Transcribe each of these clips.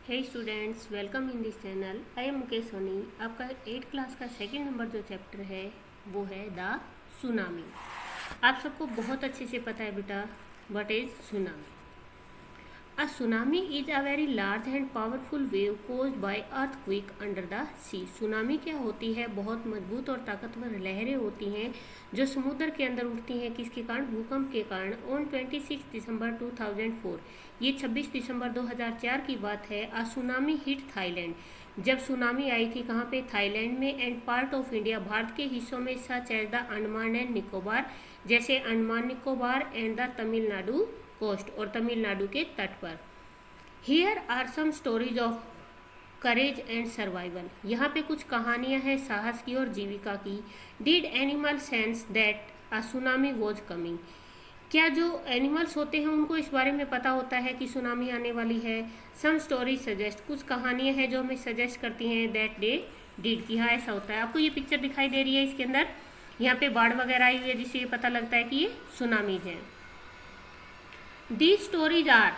Hey students, welcome in this channel. I am Mukesh Soni. आपका 8th class का second number जो chapter है वो है द सुनामी। आप सबको बहुत अच्छे से पता है बेटा what is tsunami. A tsunami is a very large and powerful wave caused by earthquake under the sea। Tsunami क्या होती है? बहुत मजबूत और ताकतवर लहरें होती हैं जो समुद्र के अंदर उठती हैं। किसके कारण? भूकंप के कारण। ऑन 26 दिसंबर 2004, ये 26 दिसंबर 2004 की बात है। A tsunami hit Thailand. जब सुनामी आई थी कहाँ पे? थाईलैंड में। And part of India, Bharat के हिस्सों में such as the Andaman and Nicobar, जैसे Andaman Nicobar and the Tamil Nadu coast, और तमिलनाडु के तट पर। Here are some stories of courage and survival. यहाँ पे कुछ कहानियाँ हैं साहस की और जीविका की। Did animal sense that a tsunami was coming. क्या जो एनिमल्स होते हैं उनको इस बारे में पता होता है कि सुनामी आने वाली है? सम स्टोरीज सजेस्ट, कुछ कहानियाँ हैं जो हमें सजेस्ट करती हैं दैट डे डिड, कि हाँ ऐसा होता है। आपको ये पिक्चर दिखाई दे रही है, इसके अंदर यहाँ पे बाढ़ वगैरह आई हुई है जिससे ये पता लगता है कि ये सुनामी है। These stories are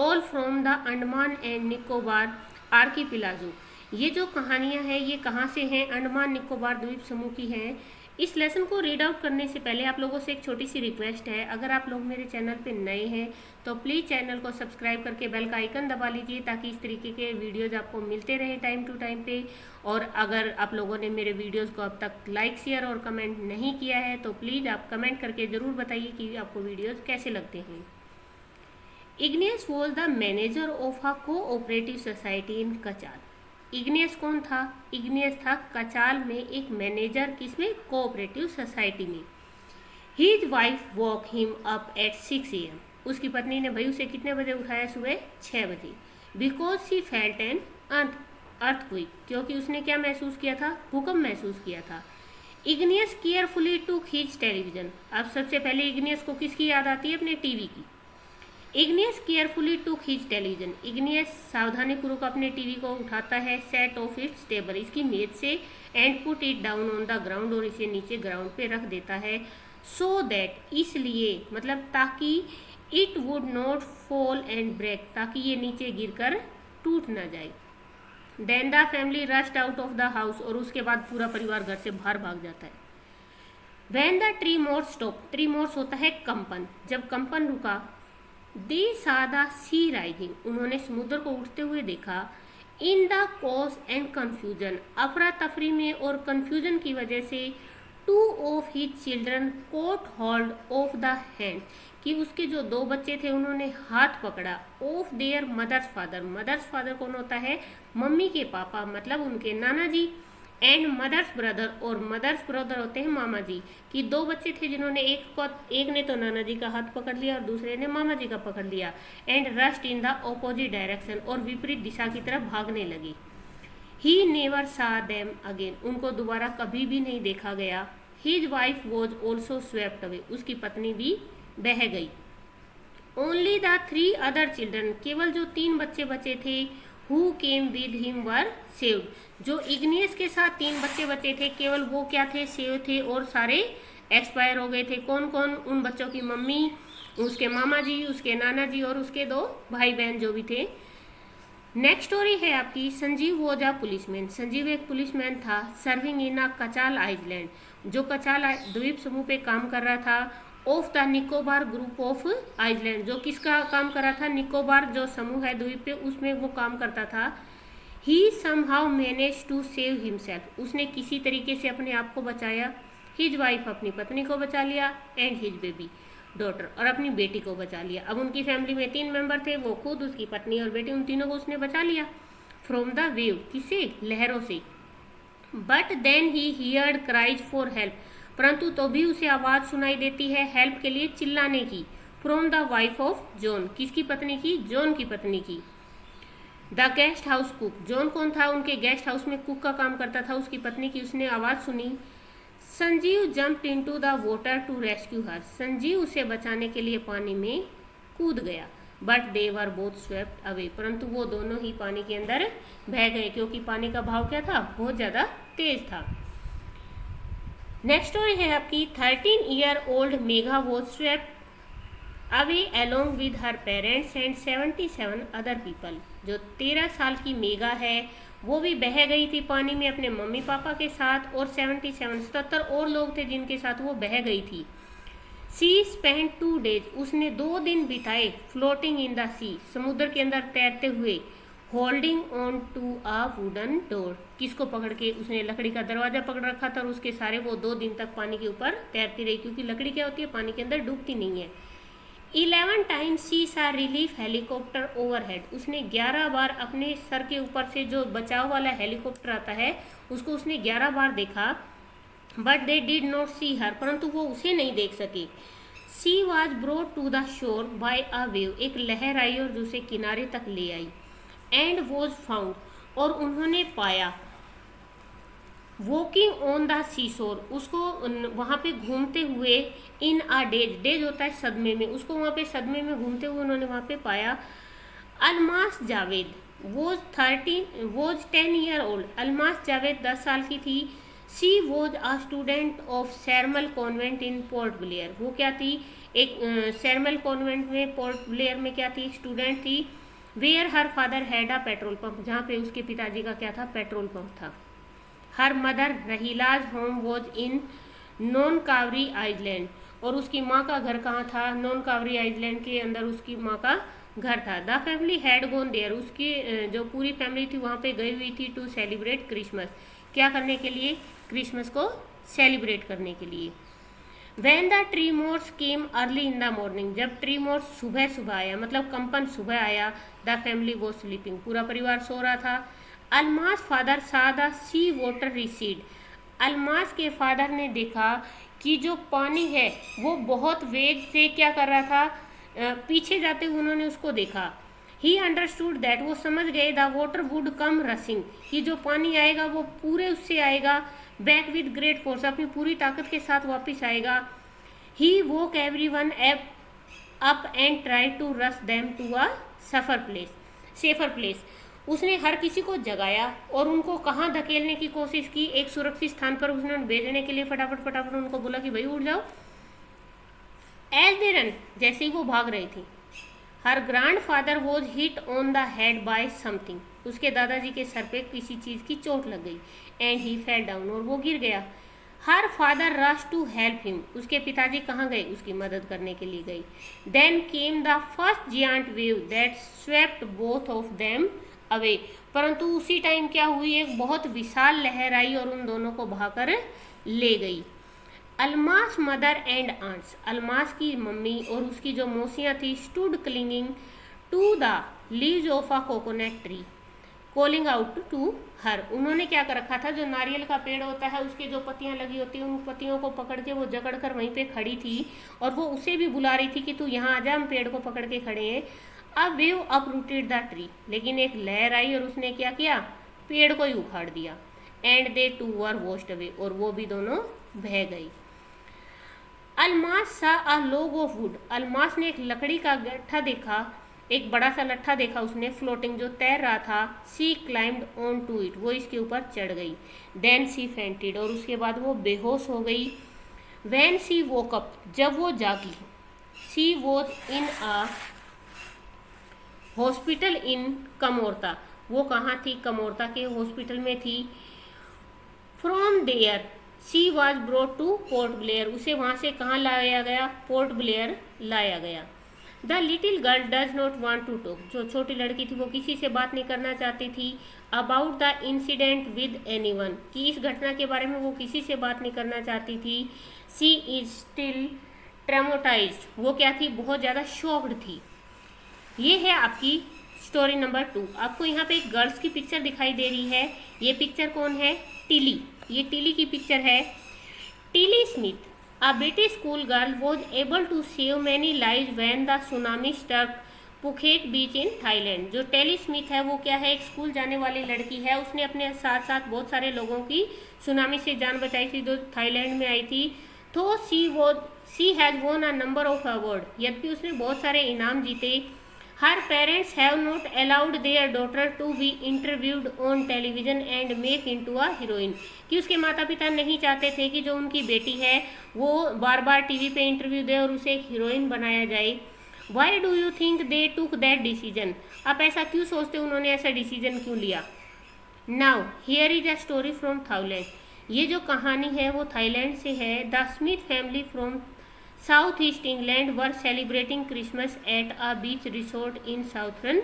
all from the Andaman and Nicobar archipelago. ये जो कहानियाँ हैं ये कहाँ से हैं? अंडमान निकोबार द्वीप समूह की हैं। इस लेसन को रीड आउट करने से पहले आप लोगों से एक छोटी सी रिक्वेस्ट है। अगर आप लोग मेरे चैनल पे नए हैं तो प्लीज़ चैनल को सब्सक्राइब करके बेल का आइकन दबा लीजिए ताकि इस तरीके के वीडियोज़ आपको मिलते रहें टाइम टू टाइम पे। और अगर आप लोगों ने मेरे वीडियोज़ को अब तक लाइक शेयर और कमेंट नहीं किया है तो प्लीज़ आप कमेंट करके ज़रूर बताइए कि आपको वीडियोज़ कैसे लगते हैं। Ignesious was the manager of a cooperative society in Katchal. Ignesious कौन था? इग्नियस था कचाल में एक मैनेजर, किसमें? कोऑपरेटिव सोसाइटी में। His wife woke him up at 6 AM। उसकी पत्नी ने भाई उसे कितने बजे उठाया? सुबह 6 बजे। Because she felt an earthquake, क्योंकि उसने क्या महसूस किया था? भूकंप महसूस किया था। इग्नियस केयरफुली टूक हिज टेलीविजन। अब सबसे पहले इग्नियस को किसकी याद आती है? अपने टीवी की। इग्नियस केयरफुली टूक हिज टेलीविजन। इग्नियस सावधानी पूर्वक अपने टीवी को उठाता है। सेट ऑफ इट्स टेबल, इसकी मेज से। And put it down on the ground, और इसे नीचे ग्राउंड पे रख देता है। सो दैट, इसलिए, मतलब ताकि, it would not fall and break, ताकि ये नीचे गिरकर टूट ना जाए। Then the family rushed out of the house, और उसके बाद पूरा परिवार घर से बाहर भाग जाता है। व्हेन द ट्रीमोर्स स्टॉप, ट्रीमोर्स होता है कंपन, जब कंपन रुका। दे सा द सी राइजिंग, उन्होंने समुद्र को उठते हुए देखा। In the chaos and confusion, अफरा तफरी में और कन्फ्यूजन की वजह से। Two of his children caught hold of the hand, कि उसके जो 2 बच्चे थे उन्होंने हाथ पकड़ा। Of their mother's father, mother's father कौन होता है? मम्मी के पापा, मतलब उनके नाना जी। एंड मदर्स ब्रदर, और मदर्स ब्रदर होते हैं मामा जी, कि 2 बच्चे थे जिन्होंने एक ने तो नाना जी का हाथ पकड़ लिया और दूसरे ने मामा जी का पकड़ लिया। And rushed in the opposite direction, और विपरीत दिशा की तरफ भागने लगी। ही नेवर सा देम अगेन, उनको दोबारा कभी भी नहीं देखा गया। His wife was also swept away, उसकी पत्नी भी बह गई। ओनली द 3 अदर चिल्ड्रन, केवल जो 3 बच्चे बचे थे, who came with him were saved, जो इग्नियस के साथ 3 बच्चे बचे थे, केवल वो क्या थे? सेव थे, और सारे एक्सपायर हो गए थे। कौन कौन? उन बच्चों की मम्मी, उसके मामा जी, उसके नाना जी, और उसके 2 भाई बहन जो भी थे। नेक्स्ट स्टोरी है आपकी Sanjeev was a policeman. Sanjeev एक पुलिसमैन था। सर्विंग इन अ कचाल आइलैंड, जो कचाल द्वीप समूह पे काम कर रहा था। Of the Nicobar group of island, जो किसका काम कर रहा था? निकोबार जो समूह है द्वीप पे, उसमें वो काम करता था। He somehow manage to save himself, उसने किसी तरीके से अपने आप को बचाया। हिज वाइफ, अपनी पत्नी को बचा लिया। एंड हिज बेबी डॉटर, और अपनी बेटी को बचा लिया। अब उनकी फैमिली में 3 मेंबर थे, वो खुद, उसकी पत्नी और बेटी, उन तीनों को उसने बचा लिया। फ्रॉम द वेव, किसे? लहरों से। But then he heard cries for help, परंतु तो भी उसे आवाज़ सुनाई देती है हेल्प के लिए, चिल्लाने की। From the wife of John, किसकी पत्नी की? जॉन की पत्नी की। The guest house cook, John कौन था? उनके गेस्ट हाउस में कुक का काम करता था, उसकी पत्नी की उसने आवाज़ सुनी। Sanjiv jumped into the water to rescue her, Sanjiv उसे बचाने के लिए पानी में कूद गया। But they were both swept away, परंतु वो दोनों ही पानी के अंदर बह गए, क्योंकि पानी का भाव क्या था? बहुत ज़्यादा तेज था। नेक्स्ट स्टोरी है आपकी 13 year old Megha was swept away along with her parents and 77 other people. जो 13 साल की मेगा है वो भी बह गई थी पानी में अपने मम्मी पापा के साथ, और 77 और लोग थे जिनके साथ वो बह गई थी। सी स्पेंड 2 days, उसने 2 दिन बिताए फ्लोटिंग इन द सी, समुद्र के अंदर तैरते हुए। Holding on to a wooden door, किसको पकड़ के? उसने लकड़ी का दरवाजा पकड़ रखा था और उसके सारे वो 2 दिन तक पानी के ऊपर तैरती रही, क्योंकि लकड़ी क्या होती है, पानी के अंदर डूबती नहीं है। 11 times सी सा रिलीफ हेलीकॉप्टर ओवरहेड, उसने 11 बार अपने सर के ऊपर से जो बचाव वाला हेलीकॉप्टर आता है उसको उसने 11 बार देखा। But they did not see her, परंतु वो उसे नहीं देख सके। She was brought to the shore by a wave, एक लहर आई और जो उसे किनारे तक ले आई। एंड वॉज फाउंड, और उन्होंने पाया। वॉकिंग ऑन द सी शोर, उसको वहाँ पे घूमते हुए। इन अ डेज, डेज होता है सदमे में, उसको वहाँ पे सदमे में घूमते हुए उन्होंने वहाँ पे पाया। Almas Javed was 10 year old, Almas Javed 10 साल की थी। She was a student of Carmel convent in Port Blair, वो क्या थी? एक सैरमल कॉन्वेंट में पोर्ट ब्लेयर में क्या थी? स्टूडेंट थी। Where her father had a petrol pump, जहाँ पे उसके पिताजी का क्या था? पेट्रोल पंप था। Her mother Raheela's home was in Nancowry island, और उसकी माँ का घर कहाँ था? नॉन कावरी आइलैंड के अंदर उसकी माँ का घर था। The family had gone there, उसकी जो पूरी फैमिली थी वहाँ पे गई हुई थी। टू सेलिब्रेट क्रिसमस, क्या करने के लिए? क्रिसमस को सेलिब्रेट करने के लिए। When the tremors came early in the morning, जब ट्री मोर्स सुबह सुबह आया, मतलब कंपन सुबह आया। द फैमिली वॉज स्लीपिंग, पूरा परिवार सो रहा था। Almas father saw the sea water recede, Almas के फादर ने देखा कि जो पानी है वो बहुत वेग से क्या कर रहा था? पीछे जाते हुए उन्होंने उसको देखा। ही अंडरस्टूड दैट, वो समझ गए। द वाटर वुड कम रसिंग, कि जो पानी आएगा वो पूरे उससे आएगा। बैक विद ग्रेट फोर्स, अपनी पूरी ताकत के साथ वापस आएगा। He woke everyone up and try to rush them to a safer place, उसने हर किसी को जगाया और उनको कहाँ धकेलने की कोशिश की? एक सुरक्षित स्थान पर उसने भेजने के लिए फटाफट उनको बोला कि भाई उठ जाओ। एज दे रन, जैसे ही वो भाग रही थी। Her grandfather was hit on the head by something, उसके दादाजी के सर पे किसी चीज़ की चोट लग गई। एंड ही फेल डाउन, और वो गिर गया। Her father rush to help him, उसके पिताजी कहाँ गए? उसकी मदद करने के लिए गई। Then came the first giant wave that swept both of them away, परंतु उसी टाइम क्या हुई? एक बहुत विशाल लहर आई और उन दोनों को बहाकर ले गई। Almas mother and aunts, Almas की मम्मी और उसकी जो मौसियाँ थी, stood clinging to the leaves of a coconut tree calling out to her, उन्होंने क्या कर रखा था? जो नारियल का पेड़ होता है उसके जो पत्तियां लगी होती हैं, उन पत्तियों को पकड़ के वो जकड़ कर वहीं पे खड़ी थी, और वो उसे भी बुला रही थी कि तू यहाँ आ जा, हम पेड़ को पकड़ के खड़े हैं। अब वेव अपरूटेड द ट्री, लेकिन एक लहर आई और उसने क्या किया? पेड़ को ही उखाड़ दिया। And they too were washed away, और वो भी दोनों बह गई। Almas saw a log of wood, Almas ने एक लकड़ी का गट्ठा देखा, एक बड़ा सा लट्ठा देखा उसने, फ्लोटिंग, जो तैर रहा था। सी क्लाइम्ड ऑन टू इट, वो इसके ऊपर चढ़ गई। देन सी फेंटेड, और उसके बाद वो बेहोश हो गई। वैन सी वोक अप, जब वो जागी। सी was in a hospital in Kamorta, वो कहाँ थी? कमोरता के हॉस्पिटल में थी। From there she was brought to Port Blair, उसे वहाँ से कहाँ लाया गया? पोर्ट ब्लेयर लाया गया। The little girl does not want to talk, जो छोटी लड़की थी वो किसी से बात नहीं करना चाहती थी। About the incident with any one, कि इस घटना के बारे में वो किसी से बात नहीं करना चाहती थी। सी इज स्टिल ट्रेमोटाइज्ड, वो क्या थी? बहुत ज़्यादा शॉक्ड थी। ये है आपकी स्टोरी नंबर 2। आपको यहाँ पे एक गर्ल्स की पिक्चर दिखाई दे रही है। ये पिक्चर कौन है? टिली, ये टिली की पिक्चर है। Tilly Smith, a British school girl, was able to save many lives when the tsunami struck Phuket beach in Thailand। जो टेली स्मिथ है वो क्या है? एक स्कूल जाने वाली लड़की है, उसने अपने साथ साथ बहुत सारे लोगों की सुनामी से जान बचाई थी जो थाईलैंड में आई थी। तो she has won a number of award, यद्यपि उसने बहुत सारे इनाम जीते। Her parents have not allowed their daughter to be interviewed on television and make into a heroine, कि उसके माता पिता नहीं चाहते थे कि जो उनकी बेटी है वो बार बार टीवी पे इंटरव्यू दे और उसे एक हीरोइन बनाया जाए। Why do you think they took that decision, आप ऐसा क्यों सोचते उन्होंने ऐसा डिसीजन क्यों लिया। Now here is a story from Thailand, ये जो कहानी है वो थाईलैंड से है। The Smith family from south east England were celebrating Christmas at a beach resort in southern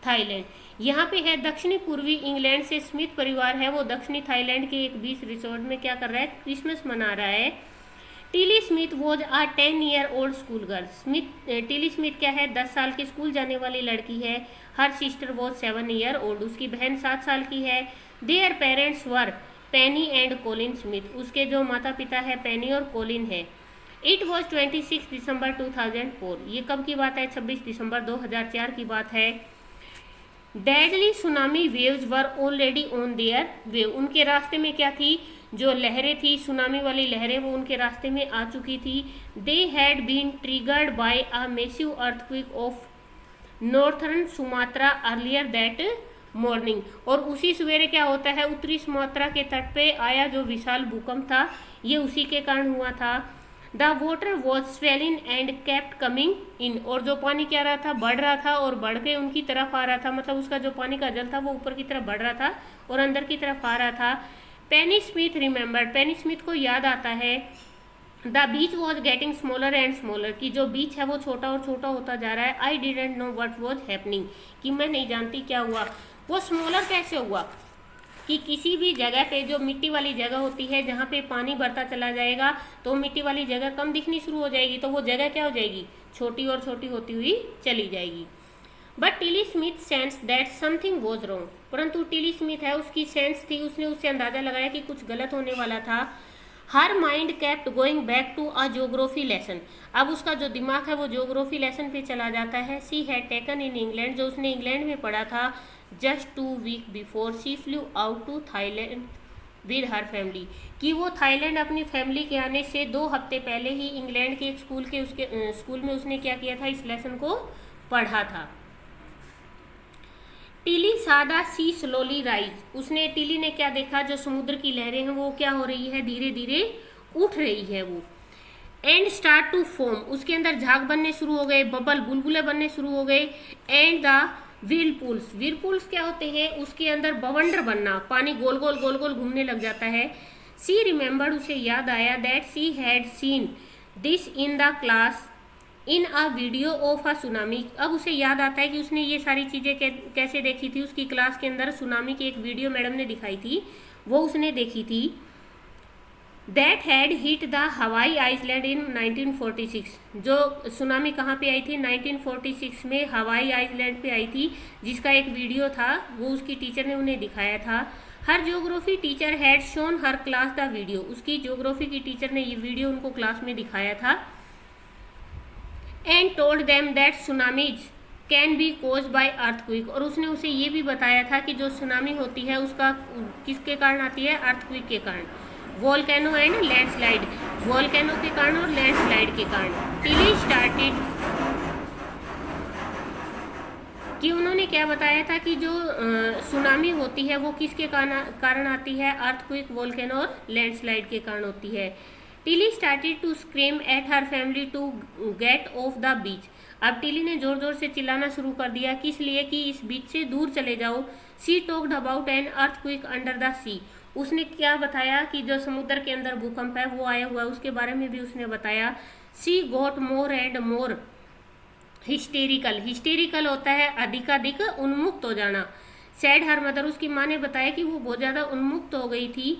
Thailand. यहाँ पे है दक्षिणी पूर्वी इंग्लैंड से स्मिथ परिवार है, वो दक्षिणी थाईलैंड के एक बीच रिसोर्ट में क्या कर रहा है, क्रिसमस मना रहा है। Tilly Smith was a 10-year-old school girl, Tilly Smith क्या है, 10 साल की स्कूल जाने वाली लड़की है। हर सिस्टर वॉज 7-year-old, उसकी बहन 7 साल की है। Their parents were Penny and Colin Smith, उसके जो माता पिता है पेनी और कोलिन है। इट वॉज 26 दिसंबर 2004, ये कब की बात है, 26 दिसंबर 2004 की बात है। Deadly tsunami waves were already on their way, उनके रास्ते में क्या थी, जो लहरें थी, सुनामी वाली लहरें, वो उनके रास्ते में आ चुकी थी। They had been triggered by a massive earthquake off northern Sumatra earlier that morning, और उसी सवेरे क्या होता है, उत्तरी सुमात्रा के तट पे आया जो विशाल भूकंप था, ये उसी के कारण हुआ था। The water was swelling and kept coming in, और जो पानी क्या रहा था, बढ़ रहा था और बढ़ के उनकी तरफ आ रहा था, मतलब उसका जो पानी का जल था वो ऊपर की तरफ बढ़ रहा था और अंदर की तरफ आ रहा था। पेनी स्मिथ रिमेंबर्ड, पेनी स्मिथ को याद आता है, the beach was getting smaller and smaller, कि जो बीच है वो छोटा और छोटा होता जा रहा है। I didn't know what was happening, कि मैं नहीं जानती क्या हुआ। वो स्मॉलर कैसे हुआ, कि किसी भी जगह पे जो मिट्टी वाली जगह होती है, जहाँ पे पानी बढ़ता चला जाएगा तो मिट्टी वाली जगह कम दिखनी शुरू हो जाएगी, तो वो जगह क्या हो जाएगी, छोटी और छोटी होती हुई चली जाएगी। But Tilly Smith sense that something was wrong, परंतु टिली स्मिथ है, उसकी सेंस थी, उसने उससे अंदाजा लगाया कि कुछ गलत होने वाला था। Her mind kept going back to a geography lesson, अब उसका जो दिमाग है वो ज्योग्राफी लेसन पे चला जाता है। She had taken in England, जो उसने इंग्लैंड में पढ़ा था। Just 2 weeks before she flew out to Thailand with her family, कि वो थाईलैंड अपनी फैमिली के आने से 2 हफ्ते पहले ही इंग्लैंड के एक स्कूल में उसने क्या किया था, इस लेसन को पढ़ा था। टिली सादा सी स्लोली राइज, उसने, टिली ने क्या देखा, जो समुद्र की लहरें हैं वो क्या हो रही है, धीरे धीरे उठ रही है वो। एंड स्टार्ट टू फोम, उसके अंदर झाग बनने शुरू हो गए, बबल बुलबुले बनने शुरू हो गए। एंड द व्हीलपूल्स, व्हीलपूल्स क्या होते हैं, उसके अंदर बवंडर बनना, पानी गोल गोल गोल गोल घूमने लग जाता है। सी रिमेंबर्ड, उसे याद आया, that she had seen this in the class in a video of a tsunami, अब उसे याद आता है कि उसने ये सारी चीज़ें कैसे देखी थी, उसकी क्लास के अंदर सुनामी की एक वीडियो मैडम ने दिखाई थी, वो उसने देखी थी। That had hit the Hawaii island in 1946, जो सुनामी कहाँ पे आई थी, 1946 में हवाई आइलैंड पे आई थी, जिसका एक वीडियो था, वो उसकी टीचर ने उन्हें दिखाया था। Her geography teacher had shown her class the video, उसकी ज्योग्राफी की टीचर ने ये वीडियो उनको क्लास में दिखाया था। And told them that tsunamis can be caused by earthquake, और उसने उसे ये भी बताया था कि जो सुनामी होती है उसका किसके कारण आती है, अर्थक्वेक के कारण, वोल्केनो एंड लैंडस्लाइड, वोल्केनो के कारण और लैंडस्लाइड के कारण। टिली स्टार्टेड, कि उन्होंने क्या बताया था कि जो सुनामी होती है वो किसके कारण आती है, अर्थक्वेक, वोल्केनो और लैंडस्लाइड के कारण होती है। Tilly started to scream at her family to get off the beach, अब टिली ने जोर जोर से चिल्लाना शुरू कर दिया, किस लिए, कि इस बीच से दूर चले जाओ। She talked about an earthquake under the sea, उसने क्या बताया कि जो समुद्र के अंदर भूकंप है वो आया हुआ है, उसके बारे में भी उसने बताया। She got more and more hysterical, hysterical होता है अधिकाधिक उन्मुक्त हो जाना। सैड हर मदर, उसकी माँ ने बताया कि वो बहुत ज़्यादा उन्मुक्त हो गई थी।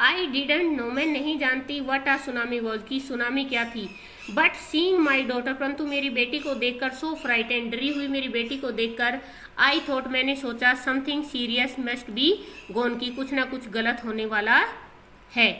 आई डिडेंट नो, मैं नहीं जानती, व्हाट आ सुनामी वॉज, की सुनामी क्या थी। बट सीइंग माई डॉटर, परंतु मेरी बेटी को देखकर, सो फ्राइटेंड, डरी हुई मेरी बेटी को देखकर, आई थॉट, मैंने सोचा, something serious must be gone, की कुछ ना कुछ गलत होने वाला है।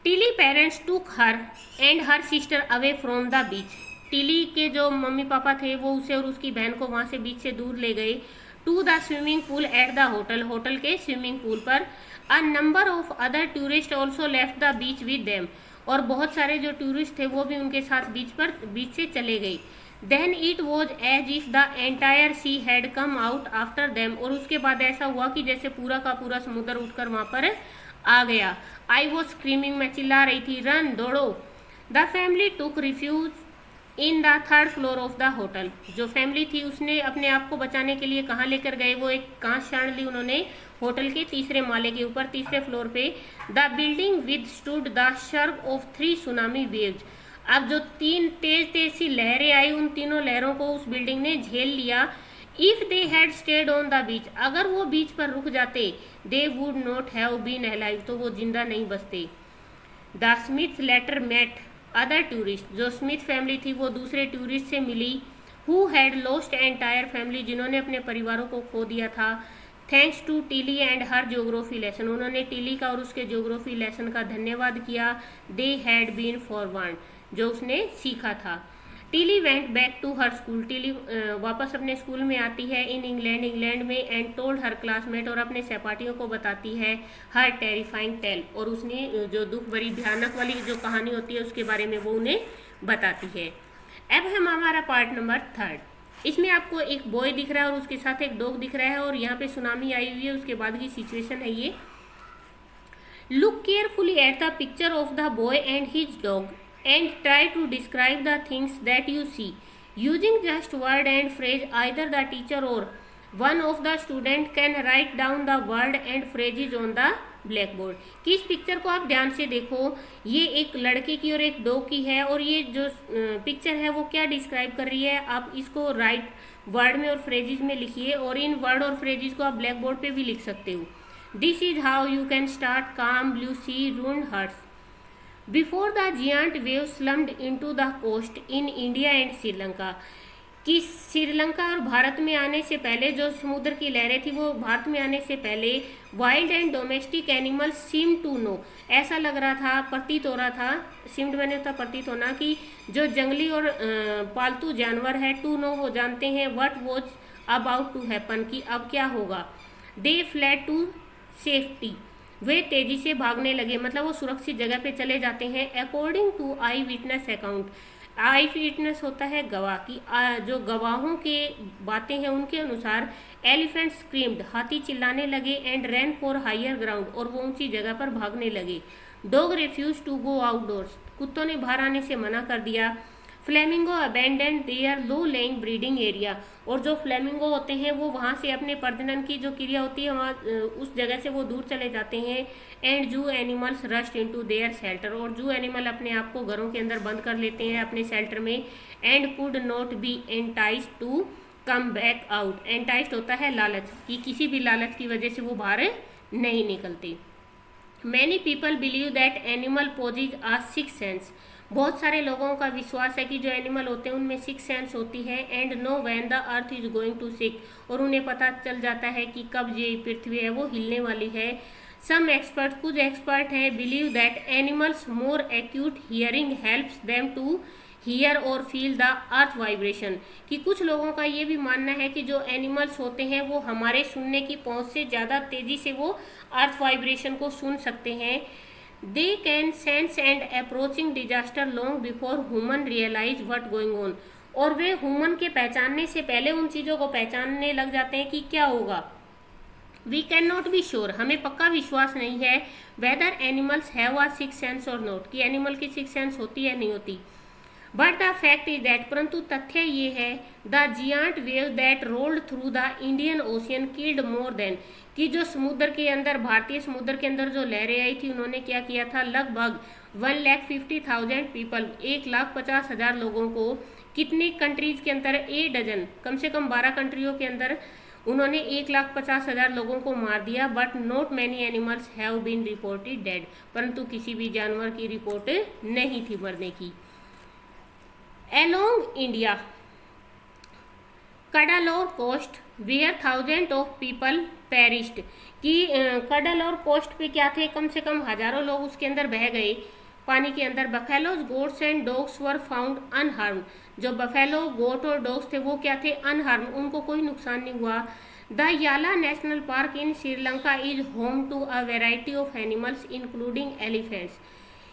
टिली पेरेंट्स टूक her and her sister away from the beach, Tilly के जो मम्मी पापा थे वो उसे और उसकी बहन को वहाँ से बीच से दूर ले गए। To the swimming pool at the hotel, hotel के स्विमिंग पूल पर। A number of other tourist also left the beach with them, और बहुत सारे जो टूरिस्ट थे वो भी उनके साथ बीच से चले गए। Then it was as if the entire sea had come out after them, और उसके बाद ऐसा हुआ कि जैसे पूरा का पूरा समुद्र उठकर वहाँ पर आ गया। आई वॉज स्क्रीमिंग, मैं चिल्ला रही थी, रन, दौड़ो। The family took refuge in the third floor of the hotel. जो फैमिली थी उसने अपने आप को बचाने के लिए कहाँ लेकर गए, वो एक कांच छान ली उन्होंने होटल के तीसरे माले के ऊपर, तीसरे फ्लोर पे। The building withstood the surge of 3 tsunami waves. अब जो 3 तेज तेज सी लहरें आई, उन तीनों लहरों को उस बिल्डिंग ने झेल लिया। If they had stayed on the beach, अगर वो बीच पर रुक जाते, they would not have been alive, तो वो जिंदा नहीं बचते। The Smith later met other tourist. जो स्मिथ फैमिली थी वो दूसरे टूरिस्ट से मिली। Who had lost entire family, जिन्होंने अपने परिवारों को खो दिया था। Thanks to Tilly and her geography lesson, उन्होंने टिली का और उसके ज्योग्राफी लेसन का धन्यवाद किया। दे हैड बीन फॉरवार्न, जो उसने सीखा था। Tilly went back to her school, Tilly वापस अपने स्कूल में आती है। इन इंग्लैंड में, एंड टोल्ड हर क्लासमेट, और अपने सहपाठियों को बताती है हर टेरिफाइंग टेल, और उसने जो दुख भरी भयानक वाली जो कहानी होती है उसके बारे में वो उन्हें बताती है। अब हम हमारा पार्ट नंबर 3। इसमें आपको एक बॉय दिख रहा है और उसके साथ एक डॉग दिख रहा है, और यहाँ पे सुनामी आई हुई है, उसके बाद की सिचुएशन है ये। Look carefully at the picture of the boy and his dog and try to describe the things that you see using just word and phrase. Either the teacher or one of the student can write down the word and phrases on the blackboard. कि इस picture को आप ध्यान से देखो, ये एक लड़के की और एक डॉग की है, और ये जो पिक्चर है वो क्या डिस्क्राइब कर रही है, आप इसको राइट वर्ड में और फ्रेजेज में लिखिए, और इन वर्ड और फ्रेजेज को आप ब्लैक बोर्ड पे भी लिख सकते हो। This is how you can start calm blue sea ruined hearts before the giant wave slammed into the coast in India and Sri Lanka. कि श्रीलंका और भारत में आने से पहले जो समुद्र की लहरें थी वो भारत में आने से पहले wild and domestic animals seem to know, ऐसा लग रहा था, प्रतीत हो रहा था, सीम्ड मैंने होता प्रतीत होना, कि जो जंगली और पालतू जानवर है, टू नो वो जानते हैं, what was about to happen, कि अब क्या होगा। दे फ्लैड टू सेफ्टी, वे तेजी से भागने लगे, मतलब वो सुरक्षित जगह पे चले जाते हैं। According to eyewitness account, eyewitness होता है गवाह, की जो गवाहों के बातें हैं उनके अनुसार एलिफेंट स्क्रीम्ड, हाथी चिल्लाने लगे, and ran for higher ground, और वो ऊंची जगह पर भागने लगे। Dog refuse to go outdoors, कुत्तों ने बाहर आने से मना कर दिया। Flamingo abandoned their low lying breeding area, और जो फ्लेमिंगो होते हैं वो वहाँ से अपने प्रजनन की जो क्रिया होती है वहाँ उस जगह से वो दूर चले जाते हैं। एंड जू animals rushed into their shelter, और जू एनिमल अपने आप को घरों के अंदर बंद कर लेते हैं अपने शेल्टर में। And could not be enticed to come back out, enticed होता है लालच, कि किसी भी लालच की वजह से वो बाहर नहीं निकलते। Many people believe that animal possess are sixth sense, बहुत सारे लोगों का विश्वास है कि जो एनिमल होते हैं उनमें सिक्स सेंस होती है। And know when the earth is going to shake, और उन्हें पता चल जाता है कि कब ये पृथ्वी है वो हिलने वाली है। सम एक्सपर्ट, कुछ एक्सपर्ट हैं, believe that animals more acute hearing helps them to hear और फील द अर्थ वाइब्रेशन, कि कुछ लोगों का ये भी मानना है कि जो एनिमल्स होते हैं वो हमारे सुनने की पहुंच से ज़्यादा तेज़ी से वो अर्थ वाइब्रेशन को सुन सकते हैं। They can sense and approaching disaster long before human realise what going on, और वे ह्यूमन के पहचानने से पहले उन चीज़ों को पहचानने लग जाते हैं कि क्या होगा। We can not be sure, हमें पक्का विश्वास नहीं है, whether animals have a sixth sense और नॉट, कि एनिमल की सिक्स सेंस होती है नहीं होती। But the fact is that, परंतु तथ्य ये है, the giant wave that rolled through the Indian Ocean killed more than, कि जो समुद्र के अंदर, भारतीय समुद्र के अंदर जो लहरें आई थी उन्होंने क्या किया था, लगभग 1,50,000 पीपल, 1,50,000 लोगों को, कितने कंट्रीज के अंदर, 8 डजन, कम से कम 12 कंट्रियों के अंदर उन्होंने 1,50,000 लोगों को मार दिया। But not many animals have been reported dead, परंतु किसी भी जानवर की रिपोर्ट नहीं थी मरने की। Along India, Cuddalore coast where thousands of people perished, कि कडलोर कोस्ट पे क्या थे, कम से कम हजारों लोग उसके अंदर बह गए पानी के अंदर। Buffaloes goats and dogs were found unharmed, जो बफेलो, गोट और डॉग्स थे वो क्या थे, अनहार्म्ड, उनको कोई नुकसान नहीं हुआ। The Yala National Park in Sri Lanka is home to a variety of animals including elephants,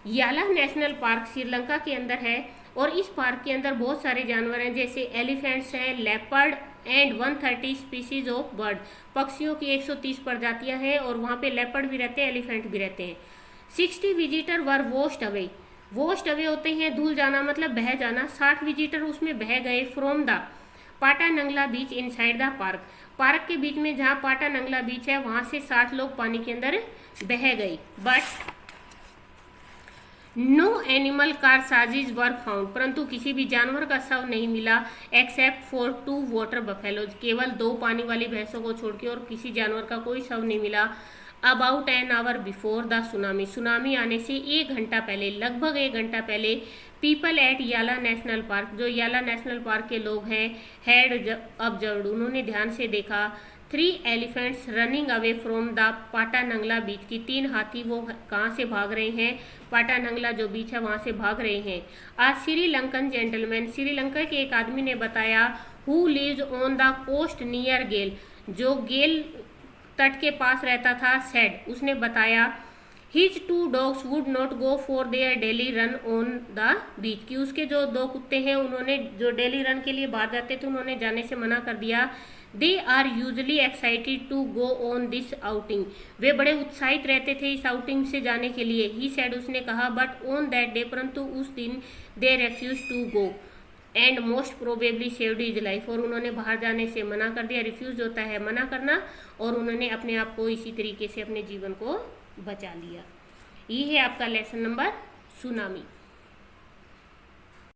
Yala National Park Sri Lanka के अंदर है, और इस पार्क के अंदर बहुत सारे जानवर हैं, जैसे एलिफेंट्स हैं, leopard and 130 species of bird, पक्षियों की 130 प्रजातियां हैं, और वहाँ पे लेपर्ड भी रहते हैं, एलिफेंट भी रहते हैं। 60 विजिटर वर वॉश्ड अवे, वॉश्ड अवे होते हैं धुल जाना, मतलब बह जाना। 60 विजिटर उसमें बह गए from the Patanangala beach inside the park, park के बीच में जहाँ पाटानंगला बीच है वहां से 60 लोग पानी के अंदर बह गए। But no animal carcasses were found, परंतु किसी भी जानवर का शव नहीं मिला एक्सेप्ट फॉर 2 वाटर बफेलोज, केवल 2 पानी वाली भैंसों को छोड़ के और किसी जानवर का कोई शव नहीं मिला। About an hour before the tsunami, tsunami आने से 1 घंटा पहले, लगभग 1 घंटा पहले, पीपल एट याला नेशनल पार्क, जो याला नेशनल पार्क के लोग हैं, हैड ऑब्जर्व्ड, उन्होंने ध्यान से देखा 3 elephants running away from the Patanangala beach की 3 हाथी वो कहाँ से भाग रहे हैं, पाटानंगला जो बीच है वहाँ से भाग रहे हैं। आज श्रीलंकन जेंटलमैन, श्रीलंका के एक आदमी ने बताया, who lives on the coast near Galle, जो गेल तट के पास रहता था, सेड, उसने बताया, his 2 dogs would not go for their daily run on the बीच, कि उसके जो 2 कुत्ते हैं उन्होंने जो डेली रन के लिए बाहर जाते थे उन्होंने जाने से मना कर दिया। They are usually excited to go on this outing, वे बड़े उत्साहित रहते थे इस आउटिंग से जाने के लिए। ही सेड, उसने कहा, बट ऑन दैट डे, परंतु उस दिन, they refused to go and most probably saved his life, और उन्होंने बाहर जाने से मना कर दिया। रिफ्यूज होता है मना करना, और उन्होंने अपने आप को इसी तरीके से अपने जीवन को बचा लिया। ये है आपका लेसन नंबर सुनामी।